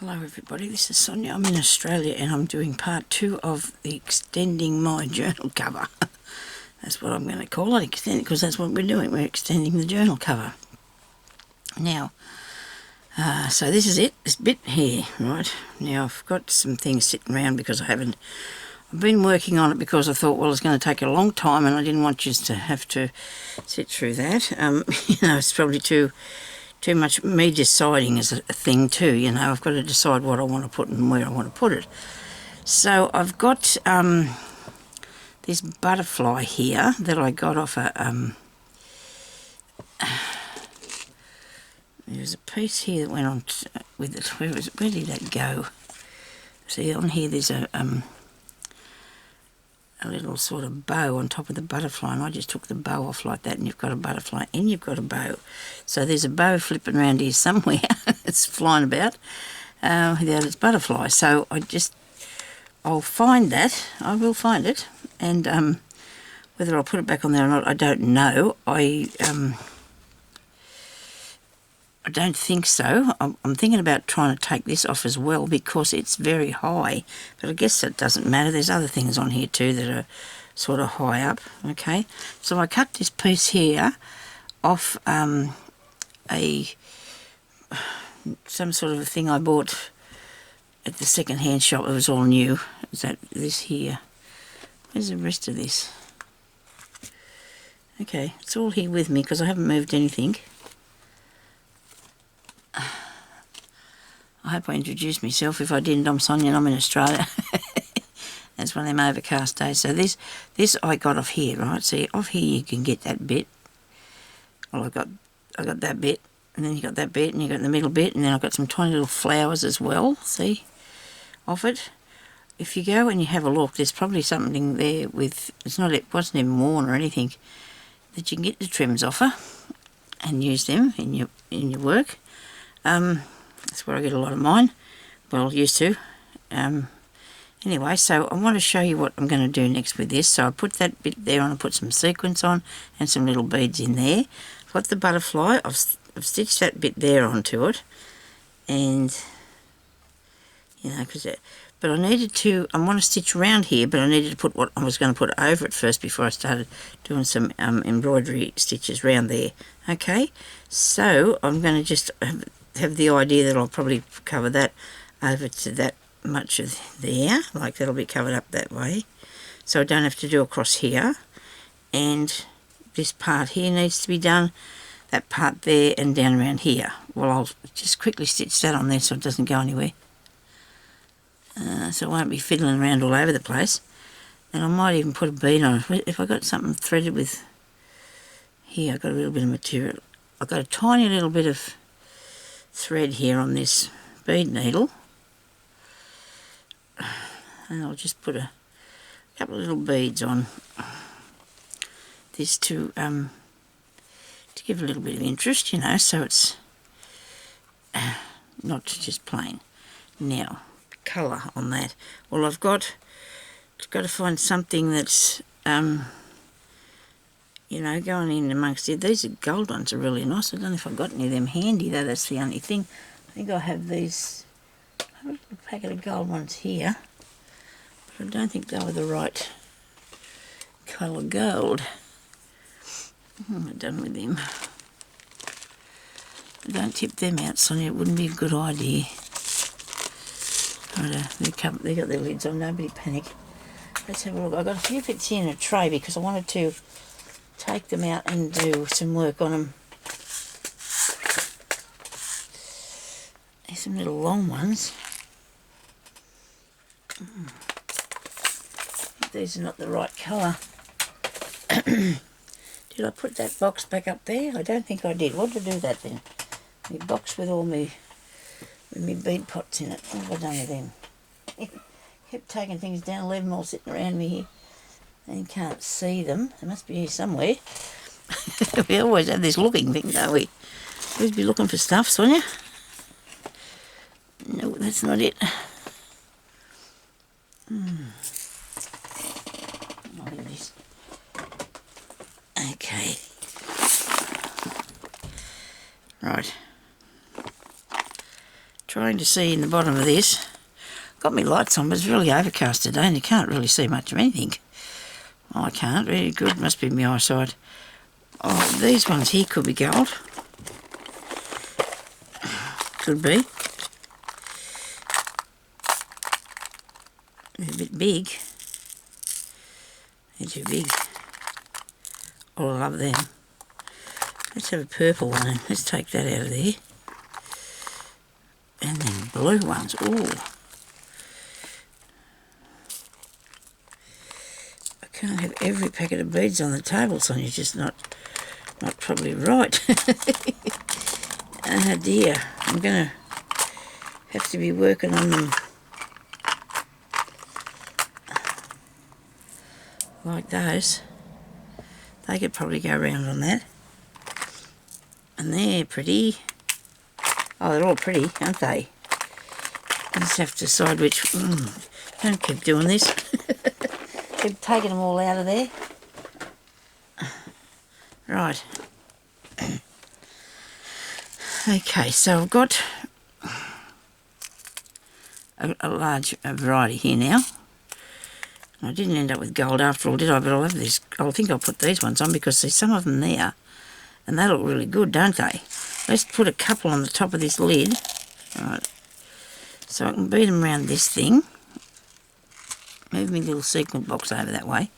Hello everybody, this is Sonia. I'm in Australia and I'm doing part 2 of the extending my journal cover. That's what I'm going to call it, extend, because that's what we're doing, we're extending the journal cover. Now, so this is it, this bit here, right? Now I've got some things sitting around because I've been working on it because I thought, well, it's going to take a long time and I didn't want you to have to sit through that. It's probably too much me deciding is a thing too, I've got to decide what I want to put and where I want to put it. So I've got this butterfly here that I got off there's a piece here that went on with it. Where did that go? See, on here there's a little sort of bow on top of the butterfly, and I just took the bow off like that, and you've got a butterfly and you've got a bow. So there's a bow flipping around here somewhere. It's flying about without its butterfly. So I'll find that. I will find it, and whether I'll put it back on there or not, I don't know. I don't think so. I'm thinking about trying to take this off as well because it's very high, but I guess that doesn't matter. There's other things on here too that are sort of high up. Okay, so I cut this piece here off some sort of a thing I bought at the second-hand shop. It was all new. Is that this here? Where's the rest of this? Okay, it's all here with me because I haven't moved anything. I hope I introduced myself. If I didn't, I'm Sonia and I'm in Australia. That's one of them overcast days. So this I got off here, right? See, off here you can get that bit. Well, I got that bit, and then you got that bit, and you got the middle bit, and then I've got some tiny little flowers as well. See, off it. If you go and you have a look, there's probably something there with it wasn't even worn or anything, that you can get the trims off her and use them in your work. That's where I get a lot of mine. Well, used to. Anyway, so I want to show you what I'm going to do next with this. So I put that bit there on, I put some sequins on and some little beads in there. I've got the butterfly, I've stitched that bit there onto it, and but I want to stitch around here, but I needed to put what I was going to put over it first before I started doing some embroidery stitches around there. Okay, so I'm going to just have the idea that I'll probably cover that over to that much of there, like that'll be covered up that way, so I don't have to do across here. And this part here needs to be done, that part there and down around here. Well, I'll just quickly stitch that on there so it doesn't go anywhere, so it won't be fiddling around all over the place. And I might even put a bead on it if I got something threaded with here. I've got a little bit of material. I've got a tiny little bit of thread here on this bead needle, and I'll just put a couple of little beads on this to give a little bit of interest, so it's not just plain. Now, colour on that. Well, I've got to find something that's going in amongst it. These gold ones are really nice. I don't know if I've got any of them handy though, that's the only thing. I think I have these, I have a packet of gold ones here, but I don't think they were the right colour gold. What am I done with them? Don't tip them out, Sonia, it wouldn't be a good idea. Right, they got their lids on, nobody panic. Let's have a look. I've got a few bits here in a tray because I wanted to take them out and do some work on them. There's some little long ones. These are not the right colour. Did I put that box back up there? I don't think I did. What did I do that then? My box with all my bead pots in it. What have I done with them? Kept taking things down, leaving them all sitting around me here. And can't see them. They must be here somewhere. We always have this looking thing, don't we? Always be looking for stuff, Sonia. No, that's not it. Look at this. Okay. Right. Try going to see in the bottom of this. Got me lights on, but it's really overcast today and you can't really see much of anything. I can't, really good, must be my eyesight. Oh, these ones here could be gold. Could be. They're a bit big. They're too big. Oh, I love them. Let's have a purple one. Let's take that out of there. And then blue ones. Ooh. I can't have every packet of beads on the table, Sonia's just not probably right. Oh dear. I'm going to have to be working on them like those. They could probably go around on that. And they're pretty. Oh, they're all pretty, aren't they? I just have to decide which... don't keep doing this. Keep taking them all out of there. Right. Okay, so I've got a large variety here now. I didn't end up with gold after all, did I? But I'll have this. I think I'll put these ones on because there's some of them there, and they look really good, don't they? Let's put a couple on the top of this lid. Right. So I can bead them around this thing. Move my little sequin box over that way.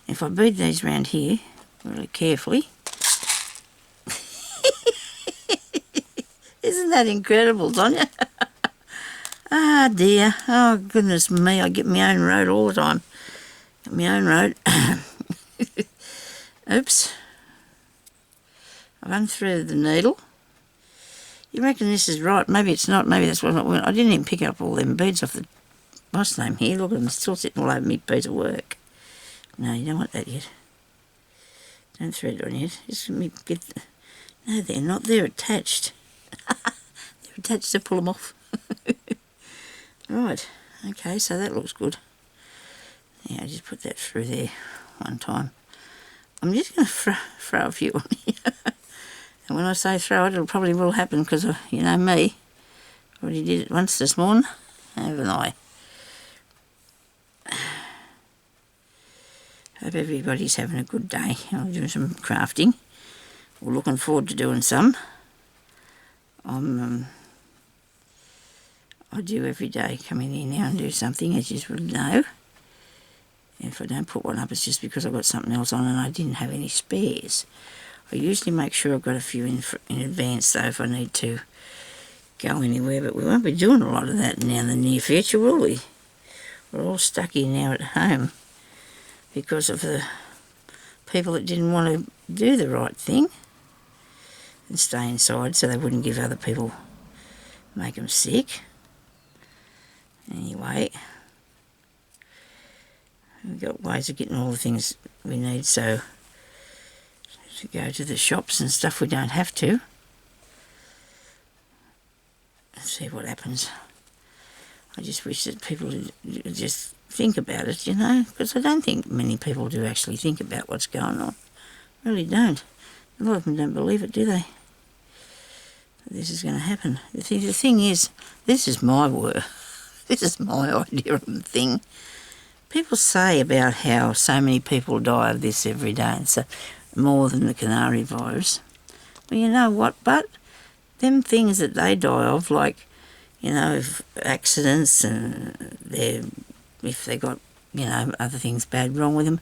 If I bead these around here really carefully. Isn't that incredible, Sonia? Ah dear. Oh goodness me, I get my own road all the time. Get my own road. Oops. I've unthreaded the needle. You reckon this is right? Maybe it's not. Maybe that's what I didn't even pick up all them beads off the what's name here. Look at them, still sitting all over me piece of work. No, you don't want that yet. Don't thread it on yet. Just let me get... No, they're not. They're attached. They're attached to pull them off. Right. Okay, so that looks good. Yeah, just put that through there one time. I'm just going to throw a few on here. And when I say throw it, it'll probably will happen because, you know me, already did it once this morning, haven't I? Hope everybody's having a good day. I'm doing some crafting. We're looking forward to doing some. I do every day come in here now and do something, as you would know. If I don't put one up, it's just because I've got something else on and I didn't have any spares. I usually make sure I've got a few in advance, though, if I need to go anywhere. But we won't be doing a lot of that now in the near future, will we? We're all stuck here now at home because of the people that didn't want to do the right thing and stay inside so they wouldn't give other people, make them sick. Anyway, we've got ways of getting all the things we need, so to go to the shops and stuff we don't have to. Let's see what happens. I just wish that people would just think about it, you know, because I don't think many people do actually think about what's going on. Really don't. A lot of them don't believe it, do they? This is going to happen. The thing is, this is my work. This is my idea of the thing. People say about how so many people die of this every day, and so more than the canary virus. Well, you know what, but them things that they die of, like, you know, accidents and if they got, you know, other things bad wrong with them,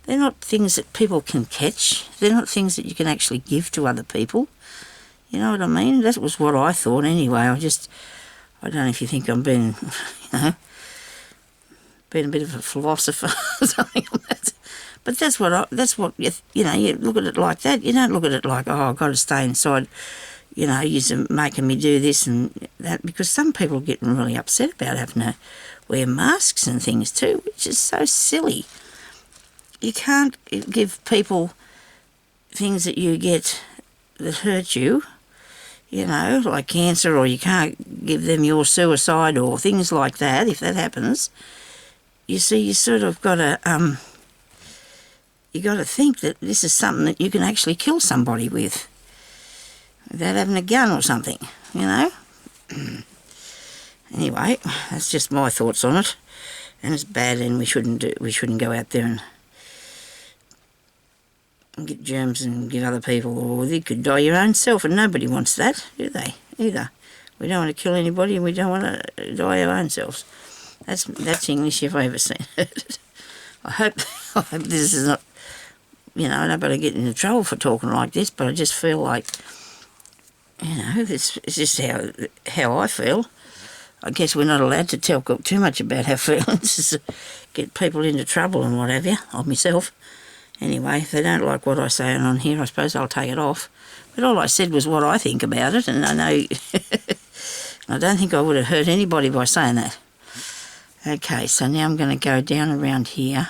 they're not things that people can catch. They're not things that you can actually give to other people. You know what I mean? That was what I thought anyway. I don't know if you think I'm being, you know, being a bit of a philosopher or something like that. But that's what you know, you look at it like that. You don't look at it like, oh, I've got to stay inside, you know, you're making me do this and that, because some people get really upset about having to wear masks and things too, which is so silly. You can't give people things that you get that hurt you, you know, like cancer, or you can't give them your suicide or things like that. If that happens, you see, you sort of got to, you got to think that this is something that you can actually kill somebody with without having a gun or something, you know. Anyway, that's just my thoughts on it, and it's bad, and we shouldn't go out there and get germs and get other people, or you could die your own self, and nobody wants that, do they? Either. We don't want to kill anybody, and we don't want to die our own selves. That's English if I ever seen it. I hope this is not, you know, nobody get into trouble for talking like this, but I just feel like, you know, it's just how I feel. I guess we're not allowed to talk too much about our feelings, get people into trouble and what have you, or myself. Anyway, if they don't like what I say on here, I suppose I'll take it off. But all I said was what I think about it, and I know I don't think I would have hurt anybody by saying that. Okay, so now I'm going to go down around here.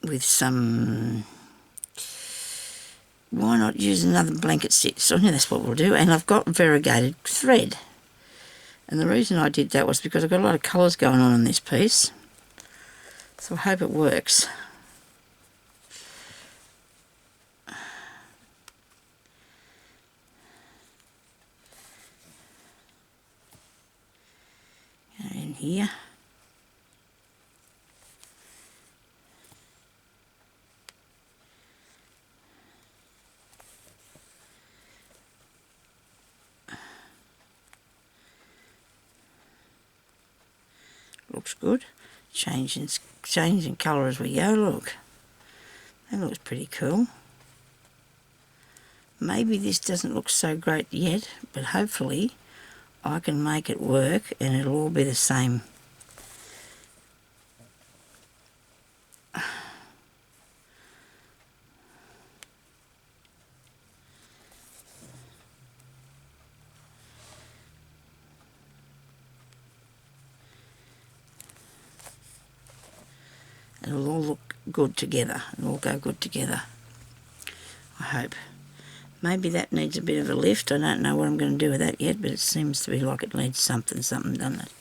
With some... Why not use another blanket stitch? So that's what we'll do. And I've got variegated thread. And the reason I did that was because I've got a lot of colours going on in this piece. So I hope it works. In here. Looks good. Changing colour as we go, look. That looks pretty cool. Maybe this doesn't look so great yet, but hopefully I can make it work and it'll all be the same. It'll all look good together. It'll all go good together, I hope. Maybe that needs a bit of a lift. I don't know what I'm going to do with that yet, but it seems to be like it needs something, doesn't it?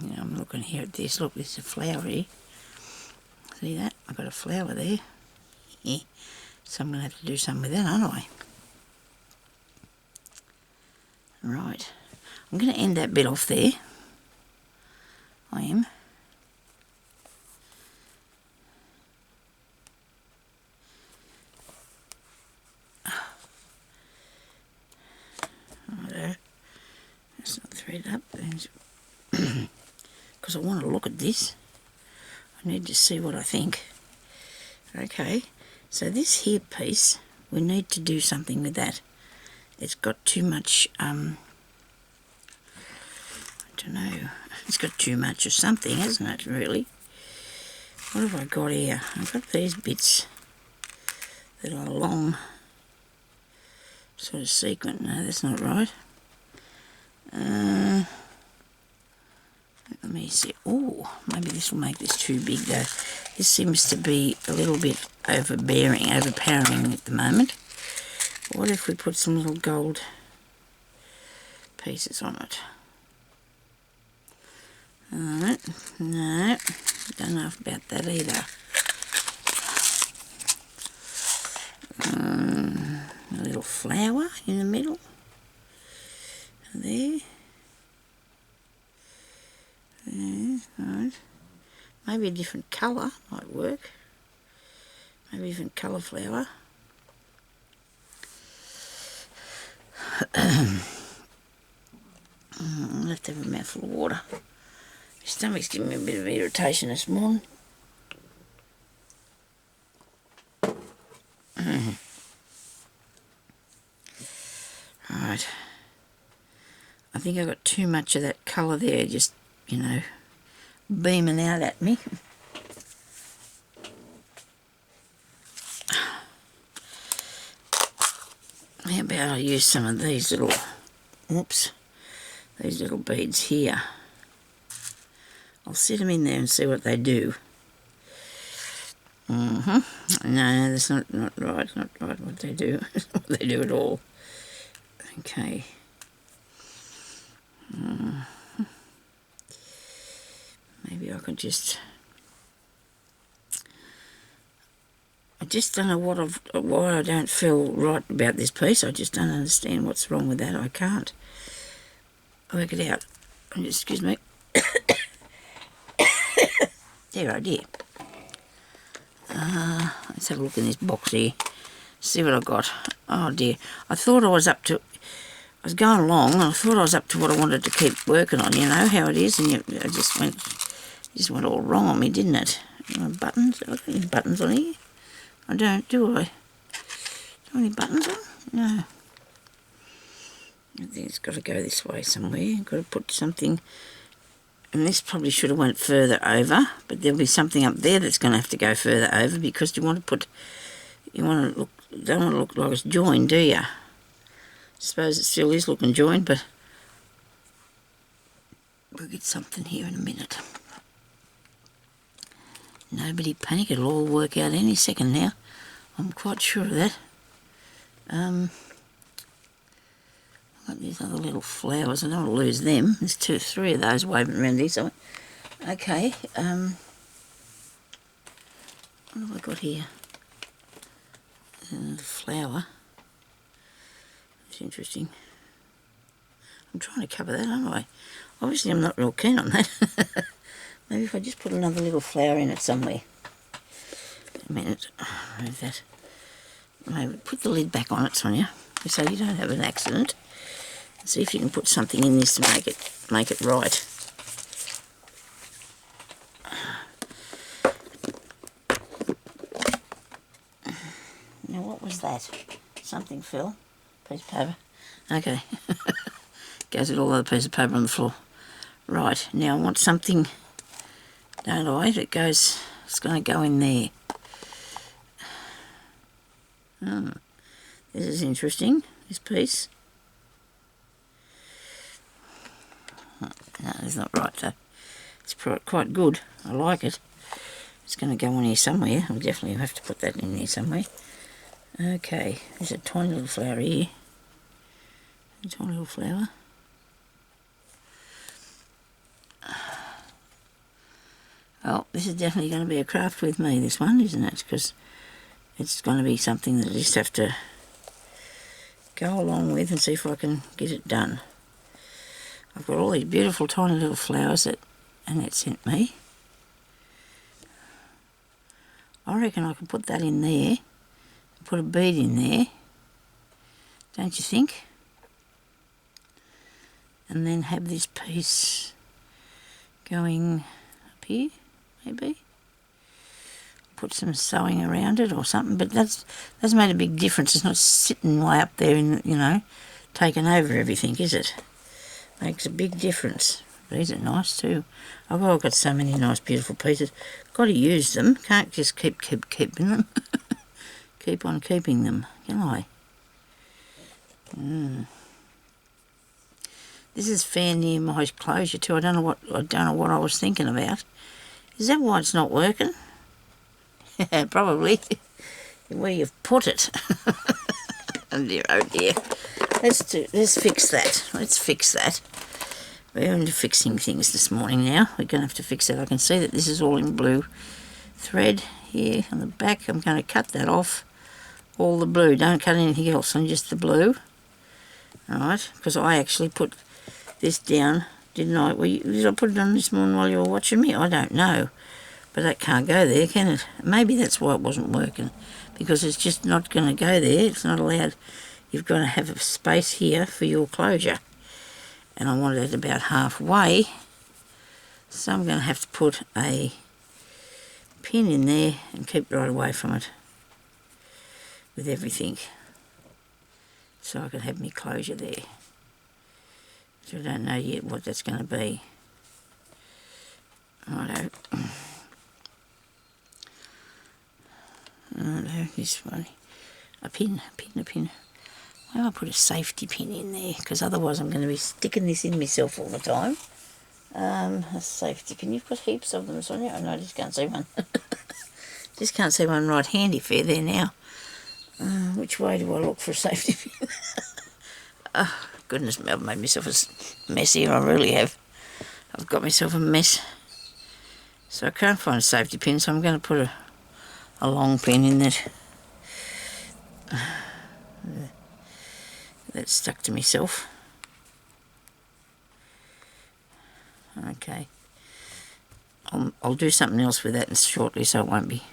You know, I'm looking here at this. Look, there's a flower here. See that? I've got a flower there. Yeah. So I'm going to have to do something with that, aren't I? Right. I'm going to end that bit off there. I am. Righto. That's not thread up. Because I want to look at this. I need to see what I think. Okay, so this here piece, we need to do something with that. It's got too much, I don't know, it's got too much of something, hasn't it, really? What have I got here? I've got these bits that are long, sort of sequin. No, that's not right. Let me see. Oh, maybe this will make this too big though. This seems to be a little bit overpowering at the moment. What if we put some little gold pieces on it? Alright, no, don't know about that either. A little flower in the middle. There. Right. Maybe a different colour might work. Maybe even colour flower. I'll have to have a mouthful of water. My stomach's giving me a bit of irritation this morning. Right. I think I got too much of that colour there, just, you know, beaming out at me. How about I use some of these little, these little beads here. I'll sit them in there and see what they do. No, that's not right, not right what they do. What they do at all. Okay. Maybe I could just... I just don't know why I don't feel right about this piece. I just don't understand what's wrong with that. I can't work it out. Excuse me. There, dear. Let's have a look in this box here. See what I got. Oh dear. I thought I was up to... I was going along and I thought I was up to what I wanted to keep working on. You know how it is, and it just went all wrong on me, didn't it? Buttons? Have I got any buttons on here? I don't, do I? Do any buttons on? No. I think it's got to go this way somewhere. I've got to put something... And this probably should have went further over, but there'll be something up there that's going to have to go further over, because you want to put... You want to look... Don't want to look like it's joined, do you? I suppose it still is looking joined, but... We'll get something here in a minute. Nobody panic, it'll all work out any second now. I'm quite sure of that. I've got these other little flowers, I don't want to lose them. There's three of those waving around here somewhere. Okay, what have I got here? The flower. It's interesting. I'm trying to cover that, aren't I? Obviously I'm not real keen on that. Maybe if I just put another little flower in it somewhere. A minute, move that. Maybe put the lid back on it, Sonia, so you don't have an accident. See if you can put something in this to make it right. Now what was that? Something fell. Piece of paper. Okay. Goes with all the piece of paper on the floor. Right, now I want something, don't I, that goes, it's going to go in there. This is interesting, this piece. No, it's not right though. It's quite good. I like it. It's going to go on here somewhere. I'll definitely have to put that in there somewhere. Okay, there's a tiny little flower here. A tiny little flower. Well, this is definitely going to be a craft with me, this one, isn't it? Because it's going to be something that I just have to go along with and see if I can get it done. I've got all these beautiful tiny little flowers that Annette sent me. I reckon I can put that in there, put a bead in there, don't you think? And then have this piece going up here, maybe. Put some sewing around it or something, but that's made a big difference. It's not sitting way up there and, you know, taking over everything, is it? Makes a big difference. These are nice too. I've got so many nice beautiful pieces. Got to use them. Can't just keep keeping them. Keep on keeping them, can I? This is fair near my closure too. I don't know what I was thinking about. Is that why it's not working? Probably. Where you've put it. Oh dear, oh dear. Let's fix that. Let's fix that. We're into fixing things this morning now. We're going to have to fix it. I can see that this is all in blue thread here on the back. I'm going to cut that off. All the blue. Don't cut anything else on just the blue. Alright, because I actually put this down, didn't I? Did I put it on this morning while you were watching me? I don't know. But that can't go there, can it? Maybe that's why it wasn't working. Because it's just not going to go there. It's not allowed. You've got to have a space here for your closure. And I want it about halfway. So I'm going to have to put a pin in there and keep right away from it. With everything. So I can have my closure there. So I don't know yet what that's going to be. Righto. Righto, this one. A pin. I'll put a safety pin in there, because otherwise I'm going to be sticking this in myself all the time. A safety pin. You've got heaps of them, Sonia. Oh, no, I just can't see one. Just can't see one right handy fair there now. Which way do I look for a safety pin? Oh, goodness me, I've made myself a mess here. I really have. I've got myself a mess. So I can't find a safety pin, so I'm going to put a long pin in that. That's stuck to myself. Okay. I'll do something else with that shortly, so it won't be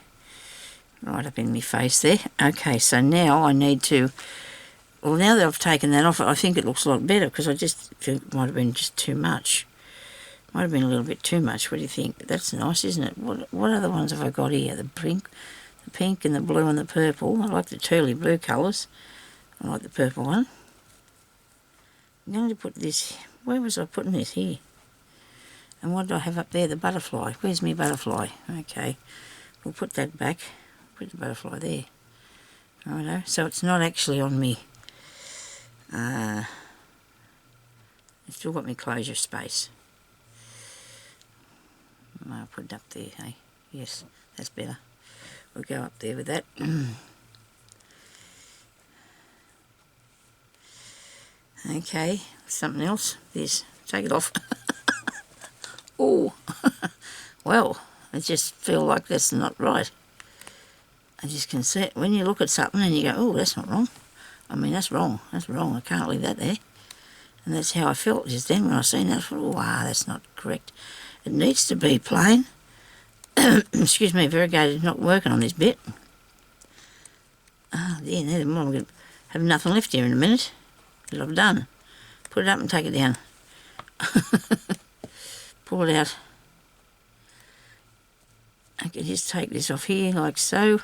right up in my face there. Okay, so now I need to... Well, now that I've taken that off, I think it looks a lot better, because I just think it might have been just too much. Might have been a little bit too much. What do you think? That's nice, isn't it? What other ones have I got here? The pink and the blue and the purple. I like the turley blue colours. I like the purple one. I'm going to put this... Where was I putting this? Here. And what do I have up there? The butterfly. Where's my butterfly? Okay. We'll put that back. Put the butterfly there. Righto. So it's not actually on me. I've still got my closure space. I'll put it up there, hey? Yes, that's better. We'll go up there with that. Okay, something else. This. Take it off. Oh, well, I just feel like that's not right. I just can see it. When you look at something and you go, oh, that's not wrong. I mean, that's wrong. That's wrong. I can't leave that there. And that's how I felt just then when I seen that. I thought, oh, wow, that's not correct. It needs to be plain. Excuse me, variegated not working on this bit. Oh, dear, neither more. I'm going to have nothing left here in a minute. Because I've done. Put it up and take it down. Pull it out. I can just take this off here like so,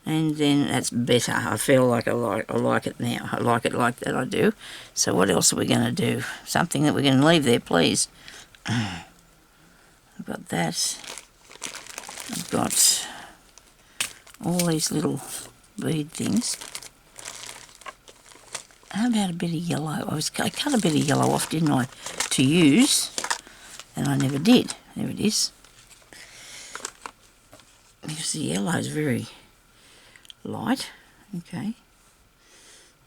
and then that's better. I feel like I like it now. I like it like that, I do. So what else are we going to do? Something that we're going to leave there, please. I've got that. I've got all these little bead things. How about a bit of yellow? I cut a bit of yellow off, didn't I, to use, and I never did. There it is. Because the yellow is very light. Okay.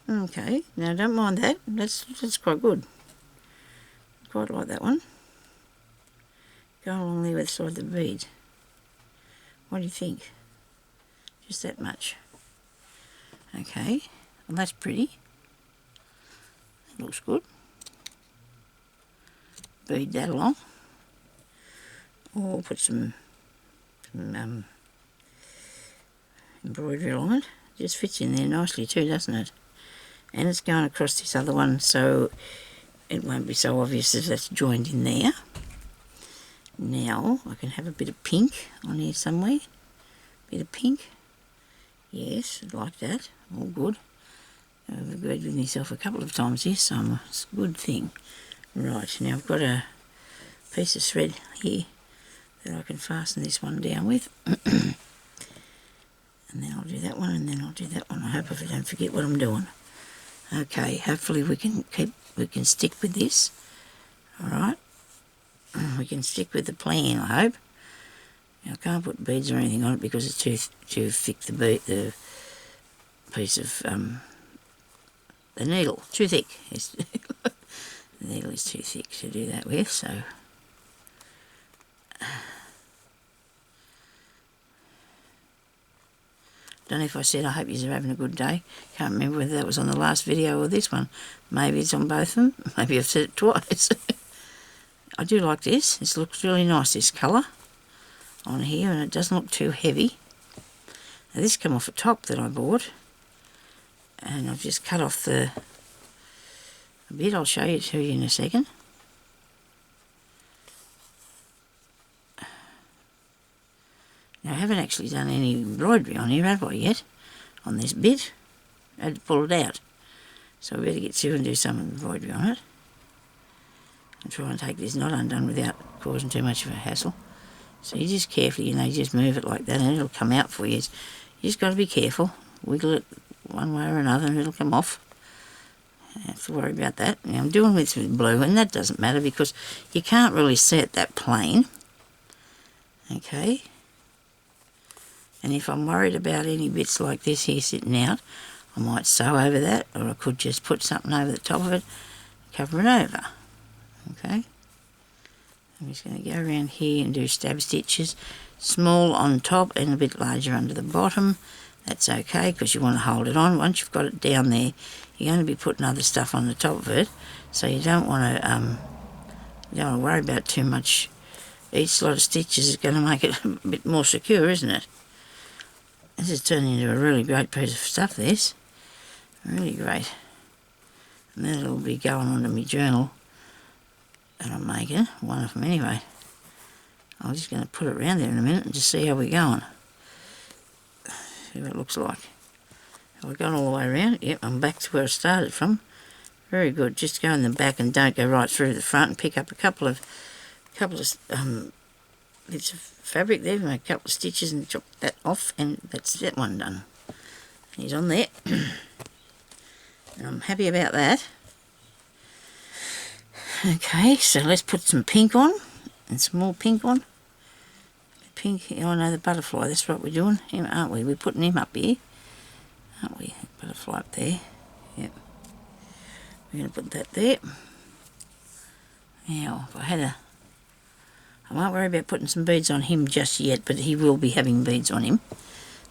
Okay. Now don't mind that. That's quite good. Quite like that one. Go along there with the side of the bead. What do you think? Just that much. Okay. Well, that's pretty. That looks good. Bead that along. Or put some embroidery on it. Just fits in there nicely too, doesn't it? And it's going across this other one, so it won't be so obvious that that's joined in there. Now I can have a bit of pink on here somewhere. Bit of pink. Yes, like that. All good. I've agreed with myself a couple of times here, so it's a good thing. Right, now I've got a piece of thread here that I can fasten this one down with. And then I'll do that one, and then I'll do that one. I hope if I don't forget what I'm doing. Okay, hopefully we can stick with this. Alright. We can stick with the plan, I hope. Now, I can't put beads or anything on it because it's too thick, the piece of the needle. Too thick. The needle is too thick to do that with, so don't know if I said I hope you're having a good day. Can't remember whether that was on the last video or this one. Maybe it's on both of them. Maybe I've said it twice. I do like this. This looks really nice, this colour on here, and it doesn't look too heavy. Now this came off a top that I bought, and I've just cut off a bit. I'll show it to you in a second. Now I haven't actually done any embroidery on here, have I, yet? On this bit. I had to pull it out. So I better get to and do some embroidery on it. And try and take this knot undone without causing too much of a hassle. So you just carefully, you just move it like that and it'll come out for you. You just got to be careful. Wiggle it one way or another and it'll come off. don't have to worry about that. Now I'm doing this with blue, and that doesn't matter because you can't really set that plain. Okay. And if I'm worried about any bits like this here sitting out, I might sew over that, or I could just put something over the top of it, cover it over. Okay. I'm just going to go around here and do stab stitches, small on top and a bit larger under the bottom. That's okay because you want to hold it on. Once you've got it down there, you're going to be putting other stuff on the top of it, so you don't want to worry about too much. Each lot of stitches is going to make it a bit more secure, isn't it? This is turning into a really great piece of stuff, this. Really great. And then it'll be going on to my journal that I'm making, one of them anyway. I'm just going to put it around there in a minute and just see how we're going. See what it looks like. Have I gone all the way around? Yep, I'm back to where I started from. Very good. Just go in the back and don't go right through the front, and pick up a couple of bits of fabric there, make a couple of stitches and chop that off, and that's that one done. He's on there. And I'm happy about that. Okay, so let's put some pink on, and some more pink on. Pink, oh no, the butterfly, that's what we're doing, him, aren't we? We're putting him up here, aren't we? Butterfly up there, yep. We're going to put that there. Now, if I won't worry about putting some beads on him just yet, but he will be having beads on him.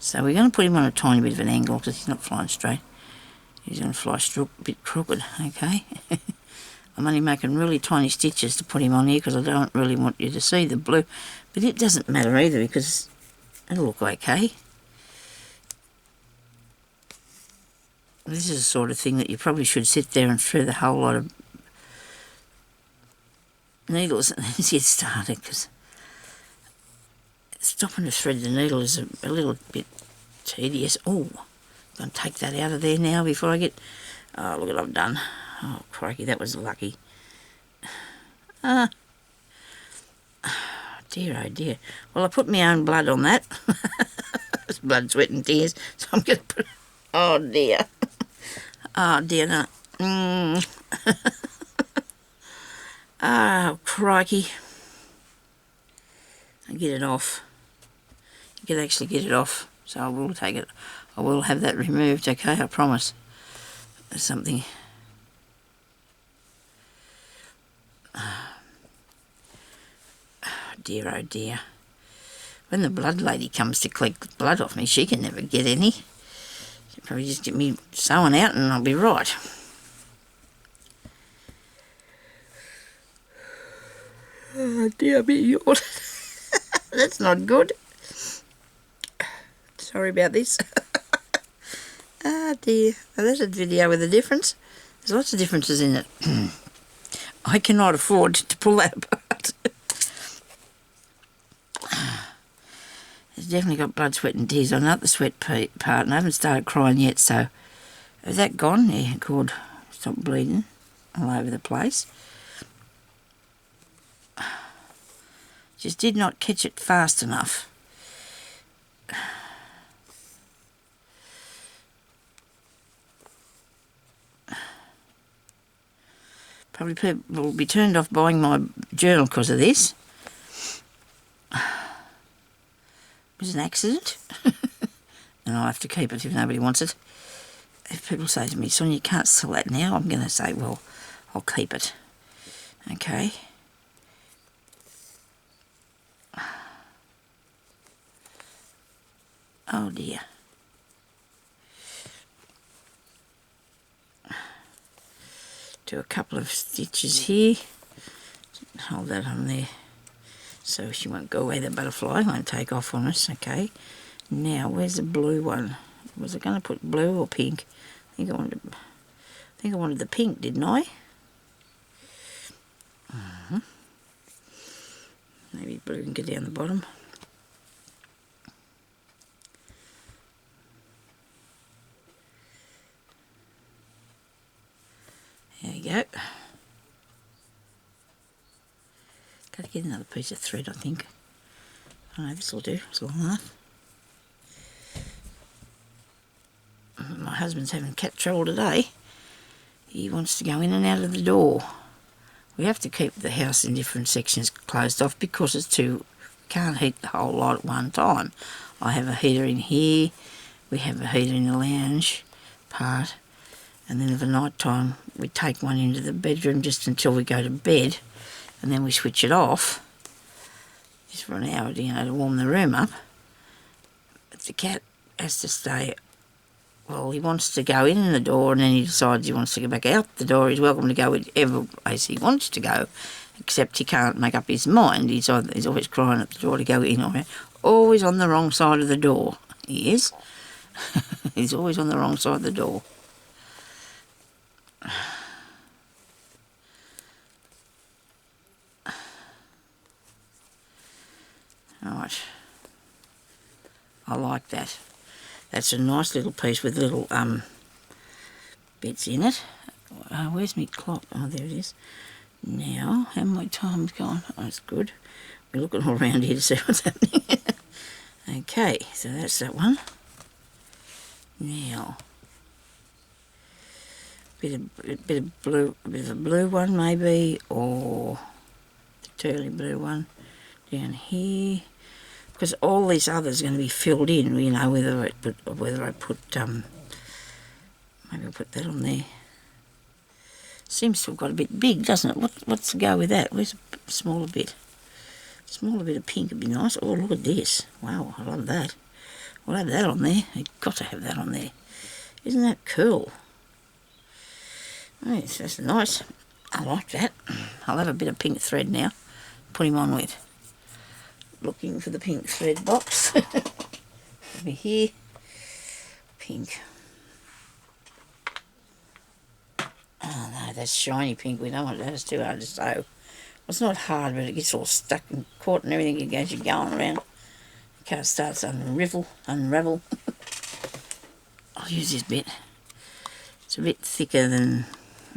So we're going to put him on a tiny bit of an angle because he's not flying straight. He's going to fly a bit crooked, okay? I'm only making really tiny stitches to put him on here because I don't really want you to see the blue. But it doesn't matter either because it'll look okay. This is the sort of thing that you probably should sit there and thread a whole lot of needles and then get started, because stopping to thread the needle is a little bit tedious. Oh, I'm going to take that out of there now before I get... Oh, look what I've done. Oh, crikey, that was lucky. Dear, oh dear. Well, I put my own blood on that. It's blood, sweat and tears. So I'm going to put... Oh, dear. Oh, dear, no. Oh, crikey. I get it off. You can actually get it off. So I will take it. I will have that removed, okay? I promise. There's something... Dear, oh dear. When the blood lady comes to collect blood off me, she can never get any. She'll probably just get me sewing out and I'll be right. Oh dear, a bit yawned. That's not good. Sorry about this. Ah dear. Now there's a video with a difference. There's lots of differences in it. I cannot afford to pull that apart. It's definitely got blood, sweat and tears on, not the sweat part, and I haven't started crying yet, so... Is that gone? Yeah, good. Stop bleeding all over the place. Just did not catch it fast enough. Probably people will be turned off buying my journal because of this. It was an accident. And I'll have to keep it if nobody wants it. If people say to me, Sonia, you can't sell that now, I'm going to say, well, I'll keep it. Okay. Oh dear. Do a couple of stitches here. Hold that on there so she won't go away, the butterfly won't take off on us. Okay. Now, where's the blue one? Was I going to put blue or pink? I think I wanted the pink, didn't I? Maybe blue can get down the bottom. There you go. Got to get another piece of thread, I think. Oh no, this will do. It's long enough. My husband's having cat trouble today. he wants to go in and out of the door. We have to keep the house in different sections closed off because it's too, can't heat the whole lot at one time. I have a heater in here, we have a heater in the lounge part, and then of a night time we take one into the bedroom just until we go to bed, and then we switch it off just for an hour, you know, to warm the room up. But the cat has to stay. Well, he wants to go in the door and then he decides he wants to go back out the door. He's welcome to go whichever place he wants to go, except he can't make up his mind. He's always crying at the door to go in or out. Always on the wrong side of the door, he is. He's always on the wrong side of the door. Right. I like that. That's a nice little piece with little bits in it. Where's my clock? Oh, there it is. Now, how my time's gone? Oh, that's good. We're looking all around here to see what's happening. Okay, so that's that one. Now, bit of a blue one maybe, or the turly blue one down here. Because all these others are going to be filled in, you know, whether I put maybe I'll put that on there. Seems to have got a bit big, doesn't it? What's the go with that? Where's a smaller bit? Smaller bit of pink would be nice. Oh, look at this. Wow, I love that. We'll have that on there. You've got to have that on there. Isn't that cool? Yes, that's nice. I like that. I'll have a bit of pink thread now. Put him on with. Looking for the pink thread box. Over here. Pink. Oh no, that's shiny pink. We don't want that. It's too hard to sew. Well, it's not hard, but it gets all stuck and caught and everything as you're going around. The card starts to unravel. I'll use this bit. It's a bit thicker than...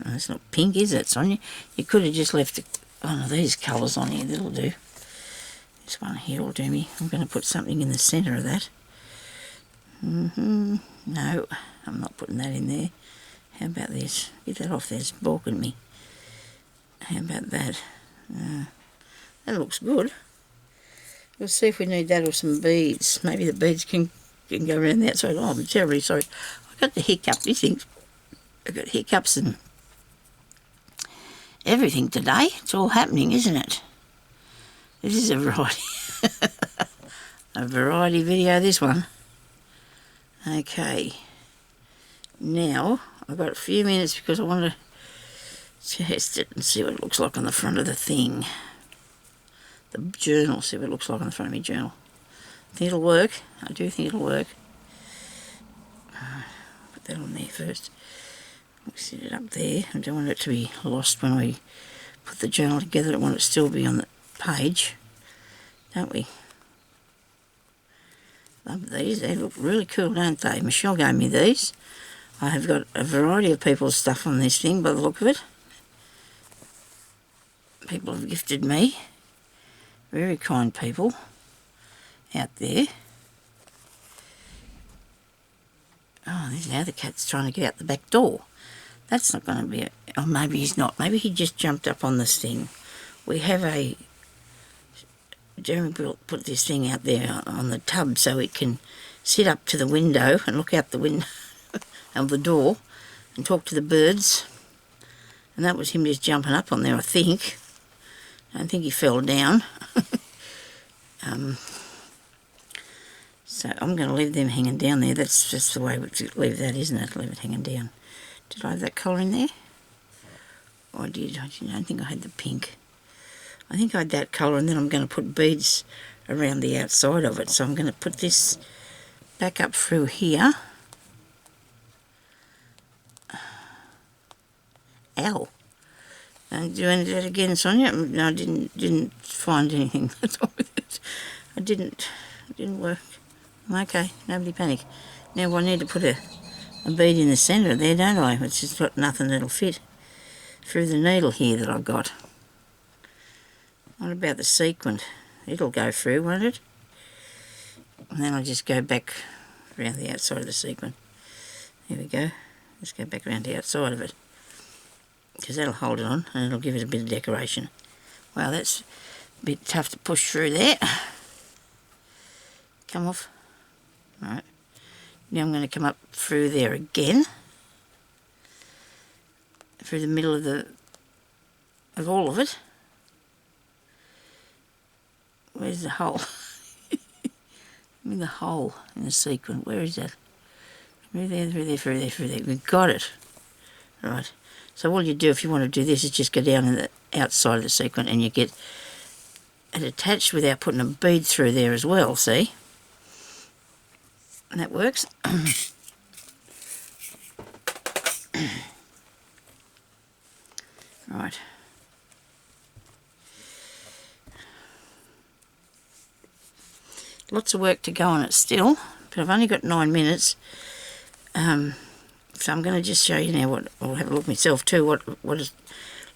Oh, it's not pink, is it, Sonia? You could have just left one of these colours on here. That'll do. This one here will do me. I'm going to put something in the centre of that. No, I'm not putting that in there. How about this? Get that off there, it's balking me. How about that? That looks good. We'll see if we need that or some beads. Maybe the beads can go around the outside. Oh, I'm terribly sorry. I got the hiccup. These things, I've got hiccups and everything today. It's all happening, isn't it? This is a variety video, this one. Okay. Now, I've got a few minutes because I want to test it and see what it looks like on the front of the thing. The journal, see what it looks like on the front of my journal. I think it'll work. I do think it'll work. Put that on there first. We'll set it up there. I don't want it to be lost when we put the journal together. I want it to still be on the page, don't we? Love these. They look really cool, don't they? Michelle gave me these. I have got a variety of people's stuff on this thing by the look of it. People have gifted me. Very kind people out there. Oh, now the cat's trying to get out the back door. That's not going to be... Oh, maybe he's not. Maybe he just jumped up on this thing. We have a... Jeremy put this thing out there on the tub so it can sit up to the window and look out the window of the door and talk to the birds. And that was him just jumping up on there, I think. I don't think he fell down. So I'm going to leave them hanging down there. That's just the way we leave that, isn't it? Leave it hanging down. Did I have that colour in there? Oh, I did. I don't think I had the pink. I think I had that colour, and then I'm going to put beads around the outside of it. So I'm going to put this back up through here. Ow. Do you want to do that again, Sonia? No, I didn't find anything that's wrong with it. It didn't work. Okay, nobody panic. Now I need to put a bead in the centre there, don't I? It's just got nothing that'll fit through the needle here that I've got. What about the sequin? It'll go through, won't it? And then I'll just go back around the outside of the sequin. There we go. Let's go back around the outside of it. because that'll hold it on and it'll give it a bit of decoration. Wow, that's a bit tough to push through there. Come off. Alright. Now I'm going to come up through there again. Through the middle of all of it. Where's the hole? I mean the hole in the sequin. Where is that? Through there, through there, through there, through there. We've got it. Right. So all you do if you want to do this is just go down in the outside of the sequin and you get it attached without putting a bead through there as well, see? And that works. Right. Lots of work to go on it still, but I've only got 9 minutes. So I'm going to just show you now what I'll have a look myself too, what it's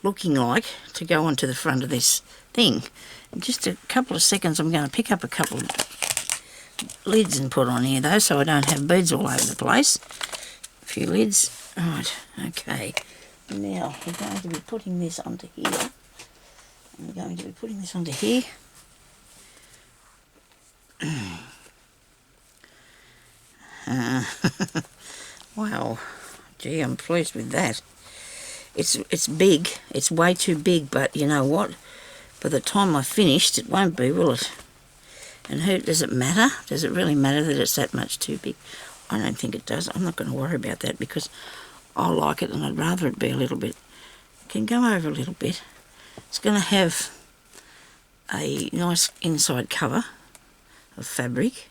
looking like to go onto the front of this thing. In just a couple of seconds I'm going to pick up a couple of lids and put on here though, so I don't have beads all over the place. A few lids. Right, okay. Now we're going to be putting this onto here. I'm going to be putting this onto here. Wow, gee, I'm pleased with that. It's big. It's way too big, but you know what? By the time I finished, it won't be, will it? And who does it matter? Does it really matter that it's that much too big? I don't think it does. I'm not going to worry about that because I like it and I'd rather it be a little bit. It can go over a little bit. It's going to have a nice inside cover of fabric,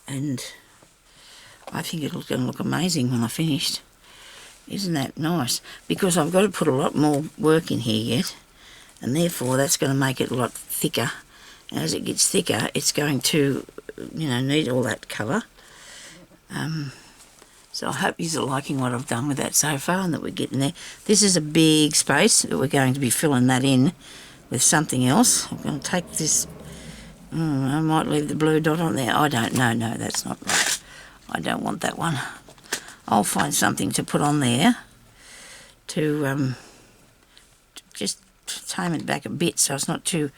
and I think it's going to look amazing when I finished. Isn't that nice? Because I've got to put a lot more work in here yet, and therefore that's going to make it a lot thicker. And as it gets thicker, it's going to, you know, need all that cover. So I hope you're liking what I've done with that so far and that we're getting there. This is a big space that we're going to be filling that in with something else. I'm going to take this. I might leave the blue dot on there. I don't know. No, that's not right. I don't want that one. I'll find something to put on there to just tame it back a bit so it's not too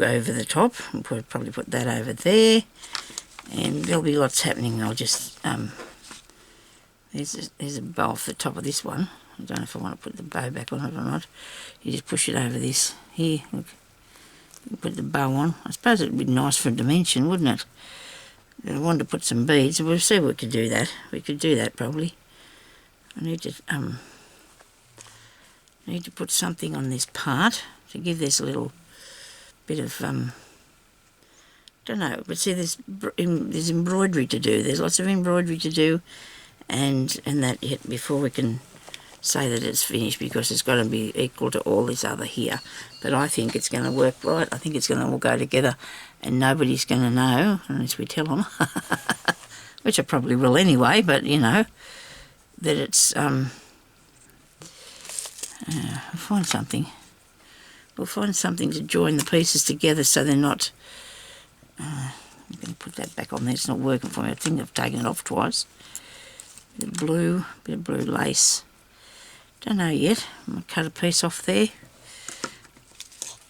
over the top. I'll probably put that over there, and there'll be lots happening. I'll just there's a bow off the top of this one. I don't know if I want to put the bow back on it or not. You just push it over this here. Look, put the bow on. I suppose it'd be nice for a dimension, wouldn't it? I wanted to put some beads. We'll see if we could do that. We could do that probably. I need to put something on this part to give this a little bit of don't know. But see, there's embroidery to do. There's lots of embroidery to do, and that yet before we can say that it's finished, because it's got to be equal to all this other here. But I think it's going to work right. I think it's going to all go together, and nobody's going to know unless we tell them, which I probably will anyway. But you know that it's we'll find something. We'll find something to join the pieces together so they're not. I'm going to put that back on there. It's not working for me. I think I've taken it off twice. Bit of blue lace. Don't know yet. I'm going to cut a piece off there.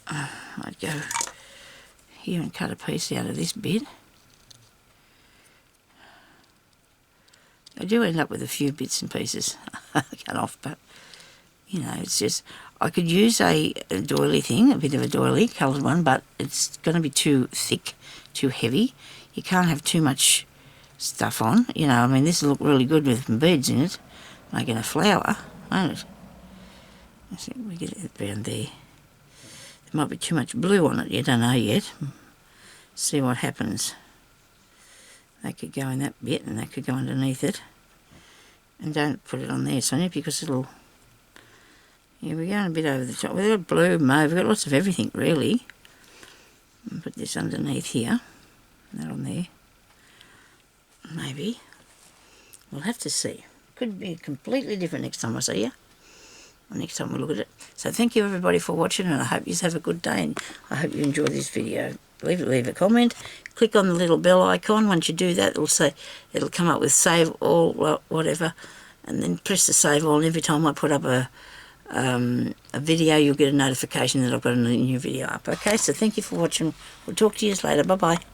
I'd go here and cut a piece out of this bit. I do end up with a few bits and pieces cut off, but you know, it's just, I could use a doily thing, a bit of a doily, coloured one, but it's going to be too thick, too heavy. You can't have too much stuff on, you know. I mean, this will look really good with some beads in it, making a flower, won't it? Let's see if we get it around there. There might be too much blue on it, you don't know yet. See what happens. That could go in that bit, and that could go underneath it. And don't put it on there, Sonia, because it'll... Yeah, we're going a bit over the top. We've got blue, mauve, we've got lots of everything, really. I'll put this underneath here. That on there. Maybe. We'll have to see. Could be completely different next time I see you. Or next time we look at it. So thank you everybody for watching, and I hope you have a good day, and I hope you enjoy this video. Leave a comment. Click on the little bell icon. Once you do that, it'll come up with save all, whatever. and then press the save all, and every time I put up a video, you'll get a notification that I've got a new video up. Okay, so thank you for watching. We'll talk to you later. Bye-bye.